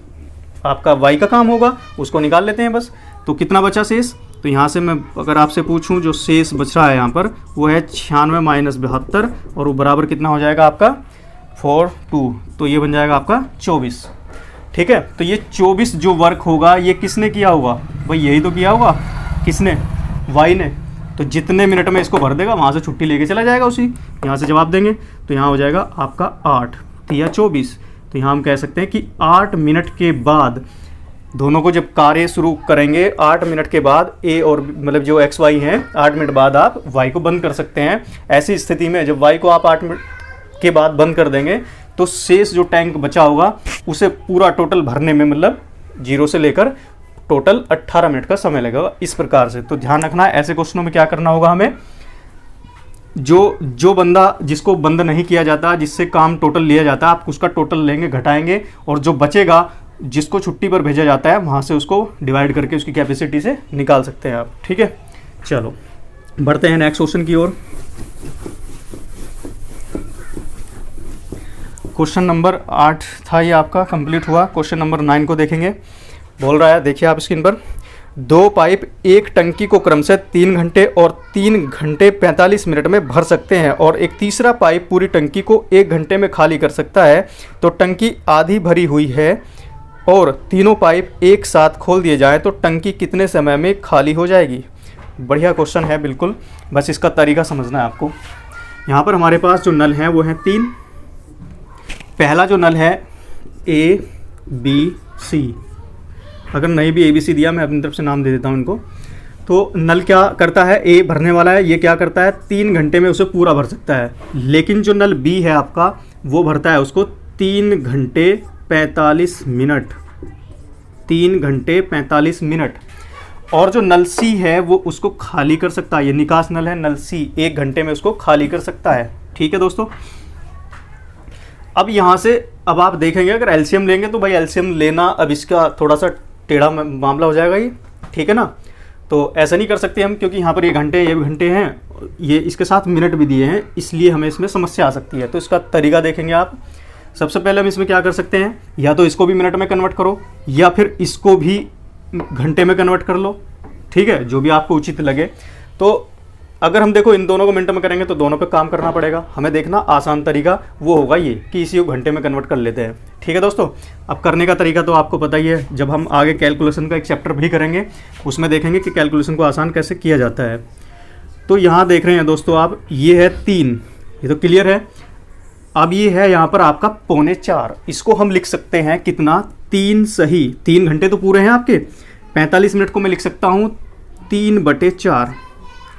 आपका y का काम होगा, उसको निकाल लेते हैं बस। तो कितना बचा शेष, तो यहाँ से मैं अगर आपसे पूछूं जो शेष बच रहा है यहाँ पर वो है 96 माइनस 72 और वो बराबर कितना हो जाएगा आपका 42, तो ये बन जाएगा आपका 24। ठीक है, तो ये 24 जो वर्क होगा ये किसने किया होगा भाई, यही तो किया होगा, किसने, वाई ने। तो जितने मिनट में इसको भर देगा वहाँ से छुट्टी लेके चला जाएगा उसी, यहाँ से जवाब देंगे तो यहाँ हो जाएगा आपका 8 या 24। तो यहाँ हम कह सकते हैं कि 8 मिनट के बाद दोनों को जब कार्य शुरू करेंगे 8 मिनट के बाद ए और मतलब जो एक्स वाई हैं 8 मिनट बाद आप वाई को बंद कर सकते हैं। ऐसी स्थिति में जब वाई को आप 8 मिनट के बाद बंद कर देंगे तो शेष जो टैंक बचा होगा उसे पूरा टोटल भरने में मतलब 0 से लेकर टोटल 18 मिनट का समय लगेगा, इस प्रकार से। तो ध्यान रखना है ऐसे क्वेश्चनों में क्या करना होगा हमें, जो बंदा जिसको बंद नहीं किया जाता, जिससे काम टोटल लिया जाता है, आप उसका टोटल लेंगे, घटाएंगे और जो बचेगा जिसको छुट्टी पर भेजा जाता है वहाँ से उसको डिवाइड करके उसकी कैपेसिटी से निकाल सकते हैं आप। ठीक है, चलो बढ़ते हैं नेक्स्ट क्वेश्चन की ओर। क्वेश्चन नंबर 8 था ये आपका, कंप्लीट हुआ। क्वेश्चन नंबर 9 को देखेंगे। बोल रहा है, देखिए आप स्क्रीन पर, 2 पाइप एक टंकी को क्रमशः 3 घंटे और 3 घंटे 45 मिनट में भर सकते हैं और एक तीसरा पाइप पूरी टंकी को 1 घंटे में खाली कर सकता है। तो टंकी आधी भरी हुई है और तीनों पाइप एक साथ खोल दिए जाएं तो टंकी कितने समय में खाली हो जाएगी। बढ़िया क्वेश्चन है बिल्कुल, बस इसका तरीका समझना है आपको। यहाँ पर हमारे पास जो नल हैं वो हैं 3। पहला जो नल है A B C, अगर नहीं भी ABC दिया मैं अपनी तरफ से नाम दे देता हूँ इनको। तो नल क्या करता है, A भरने वाला है, ये क्या करता है 3 घंटे में उसे पूरा भर सकता है। लेकिन जो नल B है आपका वो भरता है उसको 3 घंटे 45 मिनट, 3 घंटे 45 मिनट। और जो नल C है वो उसको खाली कर सकता है, ये निकास नल है नल C, 1 घंटे में उसको खाली कर सकता है। ठीक है दोस्तों, अब यहाँ से अब आप देखेंगे अगर एलसीएम लेंगे तो भाई एलसीएम लेना अब इसका थोड़ा सा टेढ़ा मामला हो जाएगा ये। ठीक है ना, तो ऐसा नहीं कर सकते हम, क्योंकि यहाँ पर ये घंटे ये भी घंटे हैं, ये इसके साथ मिनट भी दिए हैं, इसलिए हमें इसमें समस्या आ सकती है। तो इसका तरीका देखेंगे आप। सबसे पहले हम इसमें क्या कर सकते हैं, या तो इसको भी मिनट में कन्वर्ट करो या फिर इसको भी घंटे में कन्वर्ट कर लो। ठीक है, जो भी आपको उचित लगे। तो अगर हम देखो इन दोनों को मिनट में करेंगे तो दोनों पे काम करना पड़ेगा। हमें देखना आसान तरीका वो होगा ये कि इसी को घंटे में कन्वर्ट कर लेते हैं। ठीक है दोस्तों, अब करने का तरीका तो आपको पता ही है, जब हम आगे कैलकुलेशन का एक चैप्टर भी करेंगे उसमें देखेंगे कि कैलकुलेशन को आसान कैसे किया जाता है। तो यहाँ देख रहे हैं दोस्तों आप, ये है 3, ये तो क्लियर है। अब ये है यहाँ पर आपका 3:45, इसको हम लिख सकते हैं कितना, 3 सही, 3 घंटे तो पूरे हैं आपके, 45 मिनट को मैं लिख सकता हूँ 3/4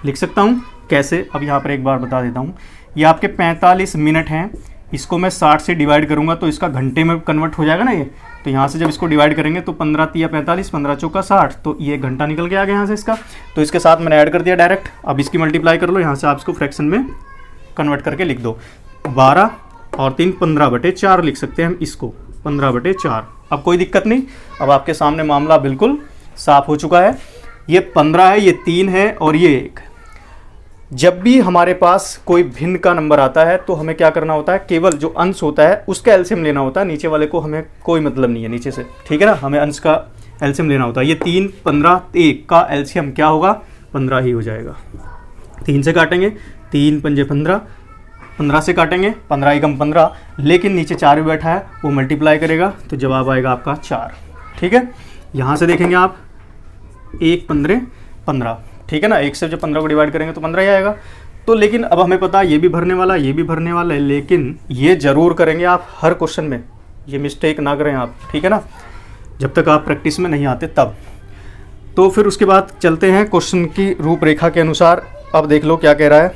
लिख सकता हूँ। कैसे, अब यहाँ पर एक बार बता देता हूँ। ये आपके 45 मिनट हैं, इसको मैं 60 से डिवाइड करूँगा तो इसका घंटे में कन्वर्ट हो जाएगा ना ये, तो यहाँ से जब इसको डिवाइड करेंगे तो 15 तिया 45, 15 चौका 60, तो ये 1 घंटा निकल के आ गया यहाँ से इसका। तो इसके साथ मैंने ऐड कर दिया डायरेक्ट। अब इसकी मल्टीप्लाई कर लो, यहाँ से आप इसको फ्रैक्शन में कन्वर्ट करके लिख दो। 12 और 3 15/4 लिख सकते हैं हम इसको, 15/4। अब कोई दिक्कत नहीं, अब आपके सामने मामला बिल्कुल साफ हो चुका है। ये 15 है, ये 3 है और ये 1। जब भी हमारे पास कोई भिन्न का नंबर आता है तो हमें क्या करना होता है, केवल जो अंश होता है उसका एलसीएम लेना होता है, नीचे वाले को हमें कोई मतलब नहीं है नीचे से, ठीक है ना। हमें अंश का एलसीएम लेना होता है। ये 3, 15, 1 का एलसीएम क्या होगा, 15 ही हो जाएगा। 3 से काटेंगे, 3 पंजे 15, 15 से काटेंगे, 15 एकम 15, लेकिन नीचे 4 भी बैठा है, वो मल्टीप्लाई करेगा तो जवाब आएगा आपका 4, ठीक है। यहाँ से देखेंगे आप 1 15 15, ठीक है ना। 1 से जब 15 को डिवाइड करेंगे तो 15 ही आएगा। तो लेकिन अब हमें पता है ये भी भरने वाला, ये भी भरने वाला है, लेकिन ये ज़रूर करेंगे आप हर क्वेश्चन में, ये मिस्टेक ना करें आप, ठीक है ना, जब तक आप प्रैक्टिस में नहीं आते तब। तो फिर उसके बाद चलते हैं क्वेश्चन की रूपरेखा के अनुसार। अब देख लो क्या कह रहा है।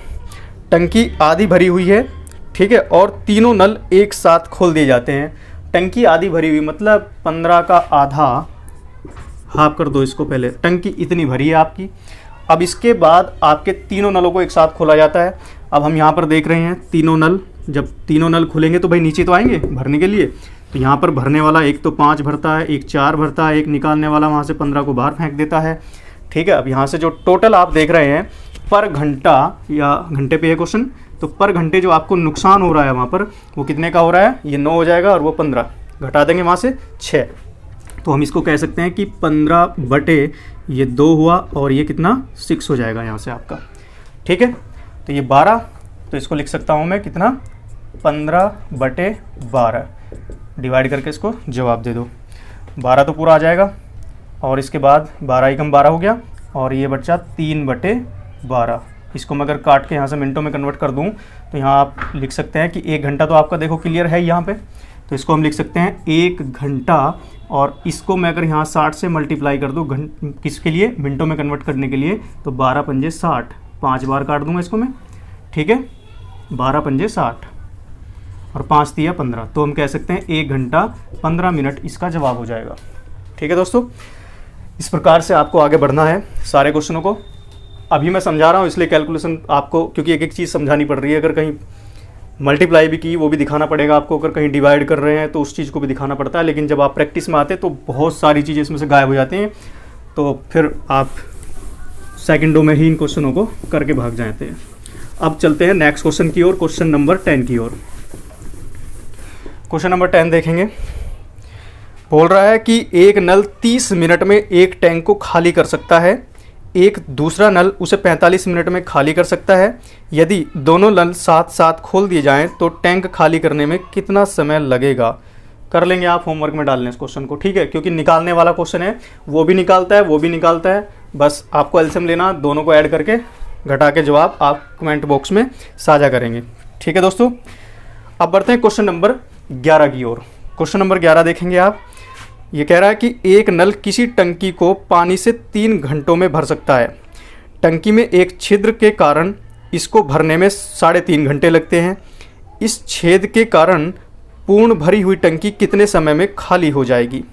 टंकी आधी भरी हुई है, ठीक है, और तीनों नल एक साथ खोल दिए जाते हैं। टंकी आधी भरी हुई मतलब 15 का आधा, हाफ कर दो इसको पहले। टंकी इतनी भरी है आपकी। अब इसके बाद आपके तीनों नलों को एक साथ खोला जाता है। अब हम यहाँ पर देख रहे हैं तीनों नल, जब तीनों नल खुलेंगे तो भाई नीचे तो आएंगे भरने के लिए। तो यहाँ पर भरने वाला एक तो 5 भरता है, एक 4 भरता है, एक निकालने वाला वहाँ से 15 को बाहर फेंक देता है, ठीक है। अब यहाँ से जो टोटल आप देख रहे हैं पर घंटा, या घंटे पे है क्वेश्चन, तो पर घंटे जो आपको नुकसान हो रहा है वहाँ पर वो कितने का हो रहा है, ये 9 हो जाएगा और वो 15 घटा देंगे वहाँ से 6। तो हम इसको कह सकते हैं कि 15 बटे ये 2 हुआ और ये कितना 6 हो जाएगा यहाँ से आपका, ठीक है। तो ये 12, तो इसको लिख सकता हूँ मैं कितना, 15/12 डिवाइड करके इसको जवाब दे दो। 12 तो पूरा आ जाएगा और इसके बाद 12 एकम 12 हो गया और ये बचा 3/12। इसको मैं अगर काट के यहाँ से मिनटों में कन्वर्ट कर दूँ तो यहाँ आप लिख सकते हैं कि 1 घंटा तो आपका देखो क्लियर है यहाँ पे, तो इसको हम लिख सकते हैं 1 घंटा। और इसको मैं अगर यहाँ 60 से मल्टीप्लाई कर दूँ किसके लिए, मिनटों में कन्वर्ट करने के लिए, तो 12 पंजे 60, 5 बार काट दूँगा इसको मैं, ठीक है। 12 पंजे 60 और 5 तिया 15, तो हम कह सकते हैं 1 घंटा 15 मिनट इसका जवाब हो जाएगा, ठीक है दोस्तों। इस प्रकार से आपको आगे बढ़ना है सारे क्वेश्चनों को। अभी मैं समझा रहा हूँ इसलिए कैलकुलेशन आपको, क्योंकि एक एक चीज़ समझानी पड़ रही है। अगर कहीं मल्टीप्लाई भी की वो भी दिखाना पड़ेगा आपको, अगर कहीं डिवाइड कर रहे हैं तो उस चीज़ को भी दिखाना पड़ता है। लेकिन जब आप प्रैक्टिस में आते हैं तो बहुत सारी चीज़ें इसमें से गायब हो जाती हैं, तो फिर आप सेकंडों में ही इन क्वेश्चनों को करके भाग जाते हैं। अब चलते हैं नेक्स्ट क्वेश्चन की ओर, क्वेश्चन नंबर 10 की ओर। क्वेश्चन नंबर 10 देखेंगे। बोल रहा है कि एक नल 30 मिनट में एक टैंक को खाली कर सकता है, एक दूसरा नल उसे 45 मिनट में खाली कर सकता है। यदि दोनों नल साथ साथ खोल दिए जाएं तो टैंक खाली करने में कितना समय लगेगा। कर लेंगे आप होमवर्क में डालने इस क्वेश्चन को, ठीक है, क्योंकि निकालने वाला क्वेश्चन है, वो भी निकालता है वो भी निकालता है। बस आपको एलसीएम लेना, दोनों को ऐड करके घटा के जवाब आप कमेंट बॉक्स में साझा करेंगे, ठीक है दोस्तों। अब बढ़ते हैं क्वेश्चन नंबर 11 की ओर। क्वेश्चन नंबर 11 देखेंगे आप। ये कह रहा है कि एक नल किसी टंकी को पानी से 3 घंटों में भर सकता है। टंकी में एक छिद्र के कारण इसको भरने में 3.5 घंटे लगते हैं। इस छेद के कारण पूर्ण भरी हुई टंकी कितने समय में खाली हो जाएगी।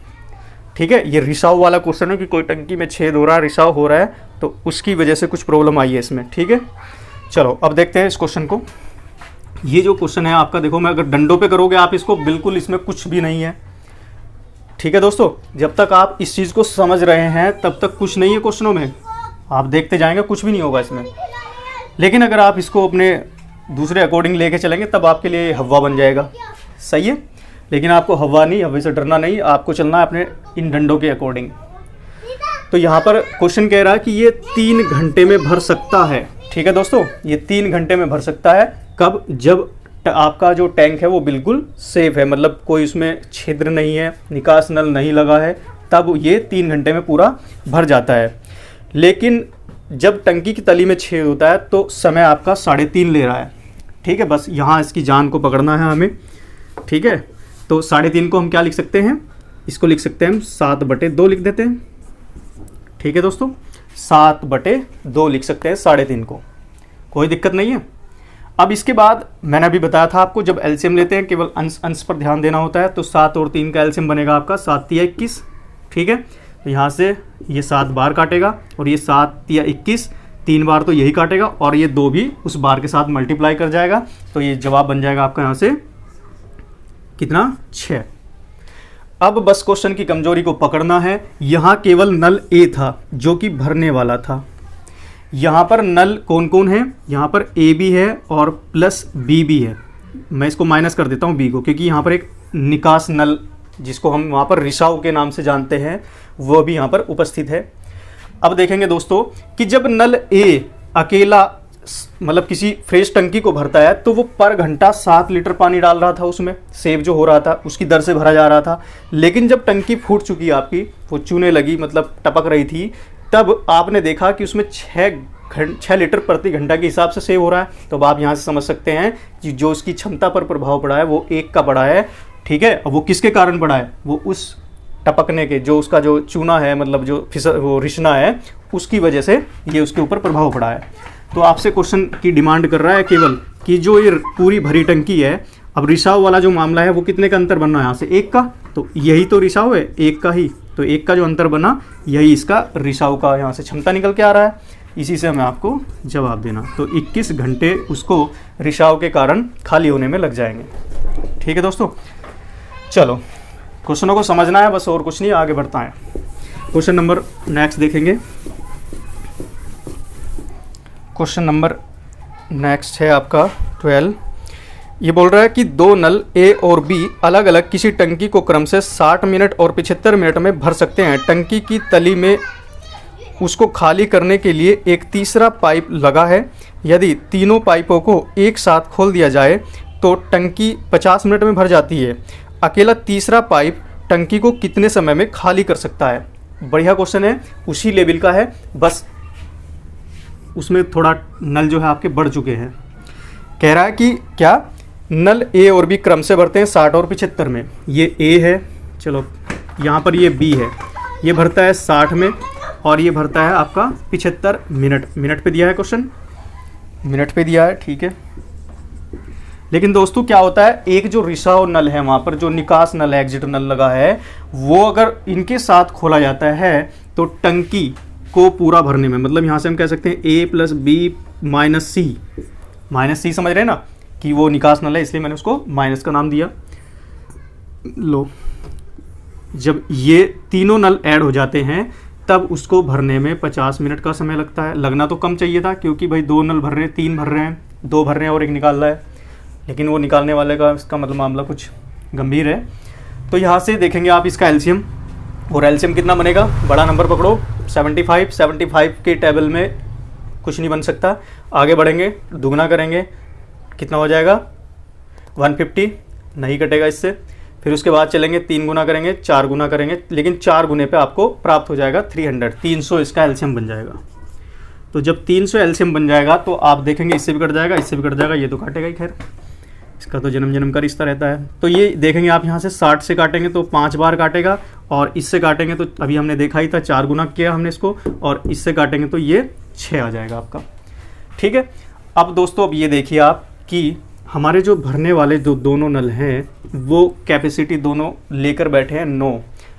ठीक है, ये रिसाव वाला क्वेश्चन है कि कोई टंकी में छेद हो रहा है, रिसाव हो रहा है, तो उसकी वजह से कुछ प्रॉब्लम आई है इसमें। ठीक है, चलो अब देखते हैं इस क्वेश्चन को। ये जो क्वेश्चन है आपका, देखो मैं अगर डंडों पे करोगे आप इसको, बिल्कुल इसमें कुछ भी नहीं है। ठीक है दोस्तों, जब तक आप इस चीज़ को समझ रहे हैं तब तक कुछ नहीं है क्वेश्चनों में, आप देखते जाएंगे कुछ भी नहीं होगा इसमें। लेकिन अगर आप इसको अपने दूसरे अकॉर्डिंग लेके चलेंगे तब आपके लिए हवा बन जाएगा। सही है, लेकिन आपको हवा नहीं, हवा से डरना नहीं, आपको चलना है अपने इन डंडों के अकॉर्डिंग। तो यहाँ पर क्वेश्चन कह रहा है कि ये 3 घंटे में भर सकता है। ठीक है दोस्तों, ये 3 घंटे में भर सकता है। कब? जब आपका जो टैंक है वो बिल्कुल सेफ है, मतलब कोई उसमें छिद्र नहीं है, निकास नल नहीं लगा है, तब ये 3 घंटे में पूरा भर जाता है। लेकिन जब टंकी की तली में छेद होता है तो समय आपका 3.5 ले रहा है। ठीक है, बस यहाँ इसकी जान को पकड़ना है हमें। ठीक है, तो 3.5 को हम क्या लिख सकते हैं, इसको लिख सकते हैं हम 7/2 लिख देते हैं। ठीक है दोस्तों, 7/2 लिख सकते हैं 3.5 को, कोई दिक्कत नहीं है। अब इसके बाद मैंने अभी बताया था आपको, जब एलसीएम लेते हैं केवल अंश अंश पर ध्यान देना होता है। तो 7 और 3 का एलसीएम बनेगा आपका 7 तिया 21, ठीक है। तो यहाँ से ये 7 बार काटेगा और ये 7 तिया 21, 3 बार तो यही काटेगा और ये 2 भी उस बार के साथ मल्टीप्लाई कर जाएगा। तो ये जवाब बन जाएगा आपका यहाँ से कितना, 6। अब बस क्वेश्चन की कमजोरी को पकड़ना है। यहाँ केवल नल ए था जो कि भरने वाला था। यहाँ पर नल कौन कौन है, यहाँ पर ए भी है और प्लस बी भी है। मैं इसको माइनस कर देता हूँ बी को, क्योंकि यहाँ पर एक निकास नल जिसको हम वहाँ पर रिसाव के नाम से जानते हैं वो भी यहाँ पर उपस्थित है। अब देखेंगे दोस्तों कि जब नल ए अकेला मतलब किसी फ्रेश टंकी को भरता है तो वो पर घंटा 7 लीटर पानी डाल रहा था, उसमें सेव जो हो रहा था उसकी दर से भरा जा रहा था। लेकिन जब टंकी फूट चुकी आपकी, वो चूने लगी मतलब टपक रही थी, तब आपने देखा कि उसमें 6 लीटर प्रति घंटा के हिसाब से सेव हो रहा है। तो अब आप यहाँ से समझ सकते हैं कि जो उसकी क्षमता पर प्रभाव पड़ा है वो 1 का पड़ा है, ठीक है। अब वो किसके कारण पड़ा है, वो उस टपकने के, जो उसका जो चूना है मतलब जो वो रिसना है उसकी वजह से ये उसके ऊपर प्रभाव पड़ा है। तो आपसे क्वेश्चन की डिमांड कर रहा है केवल कि जो ये पूरी भरी टंकी है, अब रिसाव वाला जो मामला है वो कितने का अंतर बनना है यहाँ से, 1 का। तो यही तो रिसाव है 1 का ही, तो 1 का जो अंतर बना यही इसका रिसाव का यहाँ से क्षमता निकल के आ रहा है। इसी से हमें आपको जवाब देना। तो 21 घंटे उसको रिसाव के कारण खाली होने में लग जाएंगे, ठीक है दोस्तों। चलो क्वेश्चनों को समझना है बस, और कुछ नहीं, आगे बढ़ता है। क्वेश्चन नंबर नेक्स्ट देखेंगे। क्वेश्चन नंबर नेक्स्ट है आपका 12। ये बोल रहा है कि 2 नल ए और बी अलग अलग किसी टंकी को क्रम से 60 मिनट और 75 मिनट में भर सकते हैं। टंकी की तली में उसको खाली करने के लिए एक तीसरा पाइप लगा है। यदि तीनों पाइपों को एक साथ खोल दिया जाए तो टंकी 50 मिनट में भर जाती है। अकेला तीसरा पाइप टंकी को कितने समय में खाली कर सकता है। बढ़िया क्वेश्चन है, उसी लेवल का है, बस उसमें थोड़ा नल जो है आपके बढ़ चुके हैं। कह रहा है कि क्या नल ए और बी क्रम से भरते हैं 60 और 75 में। ये ए है, चलो यहाँ पर ये बी है, ये भरता है 60 में और ये भरता है आपका 75 मिनट। मिनट पे दिया है क्वेश्चन, मिनट पे दिया है, ठीक है। लेकिन दोस्तों क्या होता है, एक जो रिसाव नल है वहाँ पर जो निकास नल है, एग्जिट नल लगा है, वो अगर इनके साथ खोला जाता है तो टंकी को पूरा भरने में, मतलब यहाँ से हम कह सकते हैं a प्लस बी माइनस सी, समझ रहे हैं ना कि वो निकास नल है, इसलिए मैंने उसको माइनस का नाम दिया। लो, जब ये तीनों नल ऐड हो जाते हैं तब उसको भरने में 50 मिनट का समय लगता है। लगना तो कम चाहिए था, क्योंकि भाई 2 नल भर रहे हैं, 3 भर रहे हैं, 2 भर रहे हैं और 1 निकाल रहा है, लेकिन वो निकालने वाले का इसका मतलब मामला कुछ गंभीर है। तो यहाँ से देखेंगे आप इसका एलसीएम, और एलसीएम कितना बनेगा, बड़ा नंबर पकड़ो 75 के टेबल में कुछ नहीं बन सकता। आगे बढ़ेंगे, दुगना करेंगे, कितना हो जाएगा 150, नहीं कटेगा इससे। फिर उसके बाद चलेंगे 3 गुना करेंगे, 4 गुना करेंगे, लेकिन 4 गुने पे आपको प्राप्त हो जाएगा 300 इसका एलसीएम बन जाएगा। तो जब 300 एलसीएम बन जाएगा तो आप देखेंगे इससे भी कट जाएगा, इससे भी कट जाएगा, ये तो काटेगा ही, खैर इसका तो जन्म का रिश्ता रहता है। तो ये देखेंगे आप यहाँ से 60 से काटेंगे तो 5 बार काटेगा, और इससे काटेंगे तो अभी हमने देखा ही था 4 गुना किया हमने इसको, और इससे काटेंगे तो ये 6 आ जाएगा आपका, ठीक है। अब दोस्तों अब ये देखिए आप कि हमारे जो भरने वाले जो दोनों नल हैं वो कैपेसिटी दोनों लेकर बैठे हैं 9,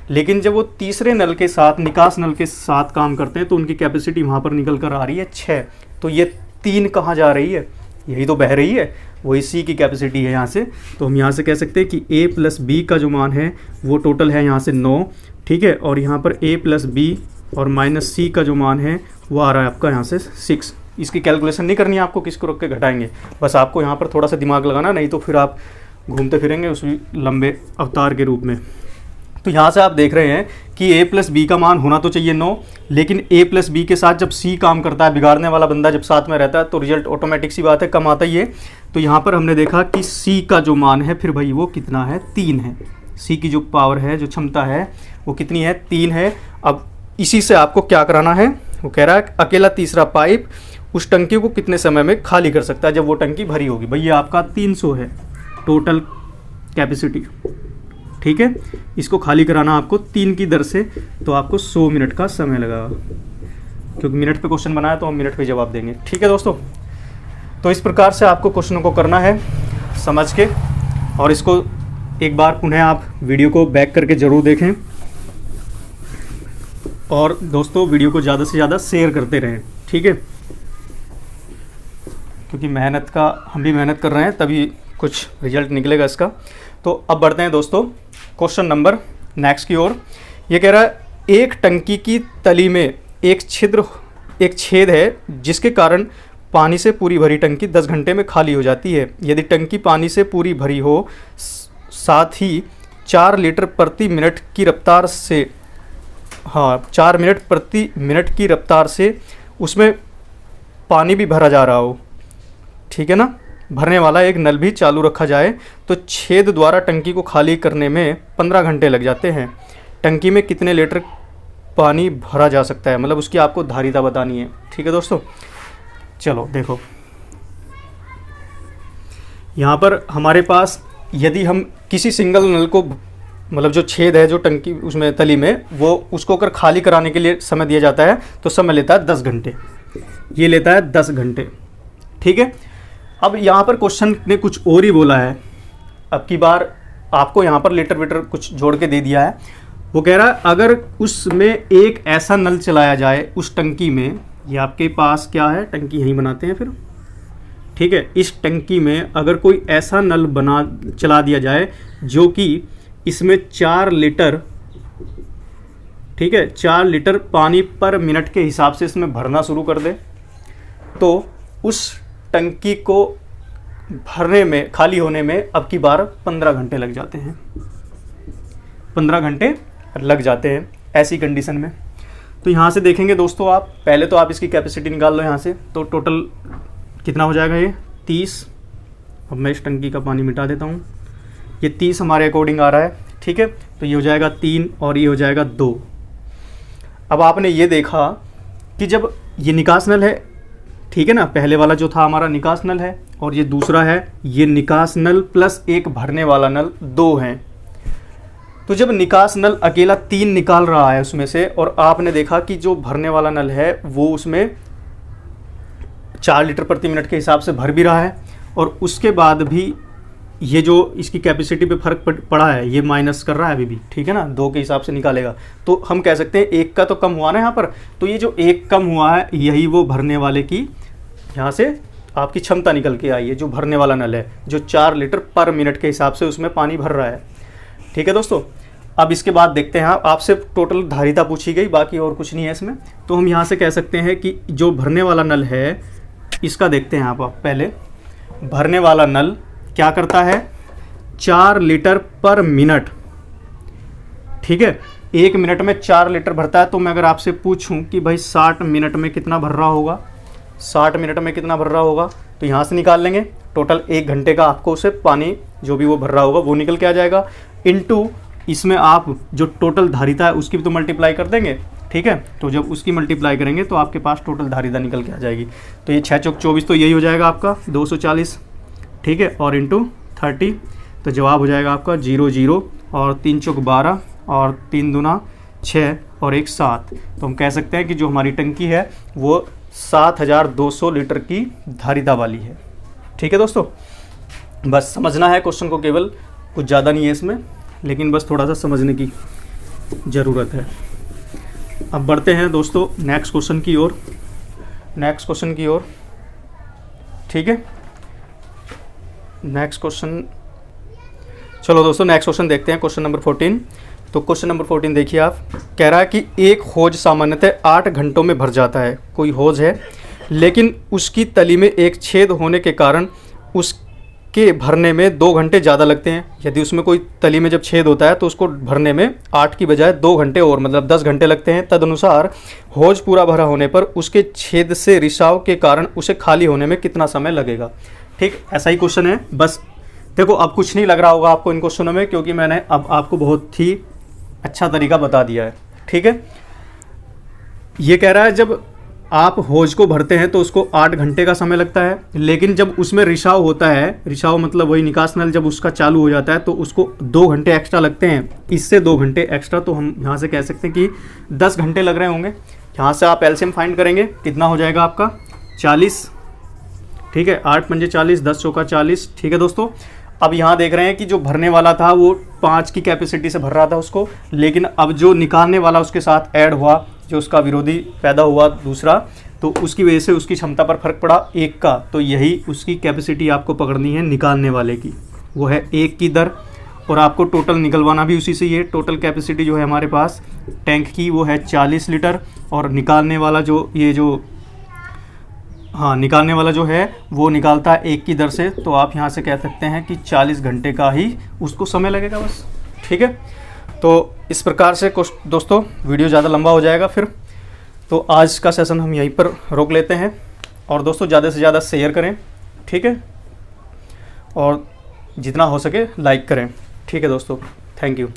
लेकिन जब वो तीसरे नल के साथ, निकास नल के साथ काम करते हैं तो उनकी कैपेसिटी वहाँ पर निकल कर आ रही है 6। तो ये 3 कहाँ जा रही है, यही तो बह रही है, वही सी की कैपेसिटी है यहाँ से। तो हम यहाँ से कह सकते हैं कि a प्लस बी का जो मान है वो टोटल है यहाँ से 9, ठीक है। और यहाँ पर a प्लस बी और माइनस सी का जो मान है वो आ रहा है आपका यहाँ से 6। इसकी कैलकुलेशन नहीं करनी है आपको, किसको रख के घटाएंगे, बस आपको यहाँ पर थोड़ा सा दिमाग लगाना, नहीं तो फिर आप घूमते फिरेंगे उस लंबे अवतार के रूप में। तो यहाँ से आप देख रहे हैं कि a प्लस बी का मान होना तो चाहिए 9, लेकिन a प्लस बी के साथ जब c काम करता है, बिगाड़ने वाला बंदा जब साथ में रहता है तो रिजल्ट ऑटोमेटिक सी बात है कम आता ही है। तो यहाँ पर हमने देखा कि c का जो मान है फिर भाई वो कितना है, 3 है। c की जो पावर है, जो क्षमता है वो कितनी है, 3 है। अब इसी से आपको क्या कराना है, वो कह रहा है अकेला तीसरा पाइप उस टंकी को कितने समय में खाली कर सकता है जब वो टंकी भरी होगी। भैया आपका 300 है टोटल कैपेसिटी, ठीक है। इसको खाली कराना आपको 3 की दर से, तो आपको 100 मिनट का समय लगेगा, क्योंकि मिनट पे क्वेश्चन बनाया तो हम मिनट पे जवाब देंगे, ठीक है दोस्तों। तो इस प्रकार से आपको क्वेश्चनों को करना है समझ के, और इसको एक बार पुनः आप वीडियो को बैक करके ज़रूर देखें, और दोस्तों वीडियो को ज़्यादा से ज़्यादा शेयर करते रहें, ठीक है, क्योंकि मेहनत का हम भी मेहनत कर रहे हैं तभी कुछ रिजल्ट निकलेगा इसका। तो अब बढ़ते हैं दोस्तों क्वेश्चन नंबर नेक्स्ट की ओर। ये कह रहा है एक टंकी की तली में एक छेद है जिसके कारण पानी से पूरी भरी टंकी 10 घंटे में खाली हो जाती है। यदि टंकी पानी से पूरी भरी हो साथ ही 4 लीटर प्रति मिनट की रफ्तार से 4 मिनट प्रति मिनट की रफ्तार से उसमें पानी भी भरा जा रहा हो, ठीक है ना, भरने वाला एक नल भी चालू रखा जाए तो छेद द्वारा टंकी को खाली करने में 15 घंटे लग जाते हैं। टंकी में कितने लीटर पानी भरा जा सकता है, मतलब उसकी आपको धारिता बतानी है, ठीक है दोस्तों। चलो देखो, यहाँ पर हमारे पास यदि हम किसी सिंगल नल को, मतलब जो छेद है जो टंकी उसमें तली में, वो उसको अगर खाली कराने के लिए समय दिया जाता है तो समय लेता है 10 घंटे, ये लेता है 10 घंटे, ठीक है। अब यहाँ पर क्वेश्चन ने कुछ और ही बोला है, अब की बार आपको यहाँ पर लीटर वीटर कुछ जोड़ के दे दिया है। वो कह रहा है अगर उसमें एक ऐसा नल चलाया जाए उस टंकी में, ये आपके पास क्या है, टंकी यहीं बनाते हैं फिर, ठीक है, इस टंकी में अगर कोई ऐसा नल चला दिया जाए जो कि इसमें 4 लीटर, ठीक है, 4 लीटर पानी पर मिनट के हिसाब से इसमें भरना शुरू कर दे, तो उस टंकी को भरने में, खाली होने में अब की बार 15 घंटे लग जाते हैं, 15 घंटे लग जाते हैं ऐसी कंडीशन में। तो यहाँ से देखेंगे दोस्तों, आप पहले तो आप इसकी कैपेसिटी निकाल लो यहाँ से, तो टोटल कितना हो जाएगा ये 30। अब मैं इस टंकी का पानी मिटा देता हूँ, ये 30 हमारे अकॉर्डिंग आ रहा है, ठीक है, तो ये हो जाएगा 3 और ये हो जाएगा 2। अब आपने ये देखा कि जब ये निकास नल है, ठीक है ना, पहले वाला जो था हमारा निकास नल है और ये दूसरा है, ये निकास नल प्लस एक भरने वाला नल 2 हैं। तो जब निकास नल अकेला 3 निकाल रहा है उसमें से, और आपने देखा कि जो भरने वाला नल है वो उसमें 4 लीटर प्रति मिनट के हिसाब से भर भी रहा है, और उसके बाद भी ये जो इसकी कैपेसिटी पे फर्क पड़ा है ये माइनस कर रहा है अभी भी, ठीक है ना, 2 के हिसाब से निकालेगा तो हम कह सकते हैं 1 का तो कम हुआ ना यहाँ पर, तो ये जो 1 कम हुआ है यही वो भरने वाले की यहाँ से आपकी क्षमता निकल के आई है, जो भरने वाला नल है जो 4 लीटर पर मिनट के हिसाब से उसमें पानी भर रहा है, ठीक है दोस्तों। अब इसके बाद देखते हैं, आपसे टोटल धारिता पूछी गई, बाकी और कुछ नहीं है इसमें। तो हम यहाँ से कह सकते हैं कि जो भरने वाला नल है इसका देखते हैं आप पहले। भरने वाला नल क्या करता है, 4 लीटर पर मिनट, ठीक है, 1 मिनट में 4 लीटर भरता है। तो मैं अगर आपसे पूछूं कि भाई 60 मिनट में कितना भर रहा होगा, 60 मिनट में कितना भर रहा होगा, तो यहाँ से निकाल लेंगे टोटल 1 घंटे का आपको उसे पानी जो भी वो भर रहा होगा वो निकल के आ जाएगा, इनटू इसमें आप जो टोटल धारिता है उसकी भी तो मल्टीप्लाई कर देंगे, ठीक है। तो जब उसकी मल्टीप्लाई करेंगे तो आपके पास टोटल धारिता निकल के आ जाएगी। तो ये 6 चौक 24 तो यही हो जाएगा आपका 240, ठीक है, और इंटू 30, तो जवाब हो जाएगा आपका 0 0 और 3 चौक 12 और 3 दूना 6 और 1 7। तो हम कह सकते हैं कि जो हमारी टंकी है वो 7200 लीटर की धारिता वाली है, ठीक है दोस्तों। बस समझना है क्वेश्चन को, केवल कुछ ज़्यादा नहीं है इसमें, लेकिन बस थोड़ा सा समझने की ज़रूरत है। अब बढ़ते हैं दोस्तों नेक्स्ट क्वेश्चन की ओर, ठीक है, नेक्स्ट क्वेश्चन। चलो दोस्तों नेक्स्ट क्वेश्चन देखते हैं, क्वेश्चन नंबर 14। तो क्वेश्चन नंबर 14 देखिए आप, कह रहा है कि एक हौज सामान्यतः 8 घंटों में भर जाता है। कोई हौज है लेकिन उसकी तली में एक छेद होने के कारण उसके भरने में 2 घंटे ज़्यादा लगते हैं। यदि उसमें कोई तली में जब छेद होता है तो उसको भरने में 8 की बजाय 2 घंटे और, मतलब 10 घंटे लगते हैं। तदनुसार हौज पूरा भरा होने पर उसके छेद से रिसाव के कारण उसे खाली होने में कितना समय लगेगा। ठीक, ऐसा ही क्वेश्चन है। बस देखो अब कुछ नहीं लग रहा होगा आपको इन क्वेश्चनों में, क्योंकि मैंने अब आपको बहुत ही अच्छा तरीका बता दिया है। ठीक है, ये कह रहा है जब आप हौज को भरते हैं तो उसको 8 घंटे का समय लगता है, लेकिन जब उसमें रिसाव होता है, रिसाव मतलब वही निकास नल जब उसका चालू हो जाता है तो उसको 2 घंटे एक्स्ट्रा लगते हैं, इससे 2 घंटे एक्स्ट्रा। तो हम यहाँ से कह सकते हैं कि 10 घंटे लग रहे होंगे। यहाँ से आप एलसीएम फाइंड करेंगे, कितना हो जाएगा आपका 40। ठीक है, 8 पंजे 40, 10 चौका 40। ठीक है दोस्तों, अब यहाँ देख रहे हैं कि जो भरने वाला था वो 5 की कैपेसिटी से भर रहा था उसको, लेकिन अब जो निकालने वाला उसके साथ ऐड हुआ, जो उसका विरोधी पैदा हुआ दूसरा, तो उसकी वजह से उसकी क्षमता पर फर्क पड़ा 1 का। तो यही उसकी कैपेसिटी आपको पकड़नी है निकालने वाले की, वो है 1 की दर। और आपको टोटल निकलवाना भी उसी से ही है। टोटल कैपेसिटी जो है हमारे पास टैंक की वो है 40 लीटर, और निकालने वाला जो निकालने वाला जो है वो निकालता है 1 की दर से। तो आप यहाँ से कह सकते हैं कि 40 घंटे का ही उसको समय लगेगा बस। ठीक है, तो इस प्रकार से दोस्तों वीडियो ज़्यादा लंबा हो जाएगा फिर, तो आज का सेशन हम यहीं पर रोक लेते हैं। और दोस्तों ज़्यादा से ज़्यादा शेयर करें, ठीक है, और जितना हो सके लाइक करें। ठीक है दोस्तों, थैंक यू।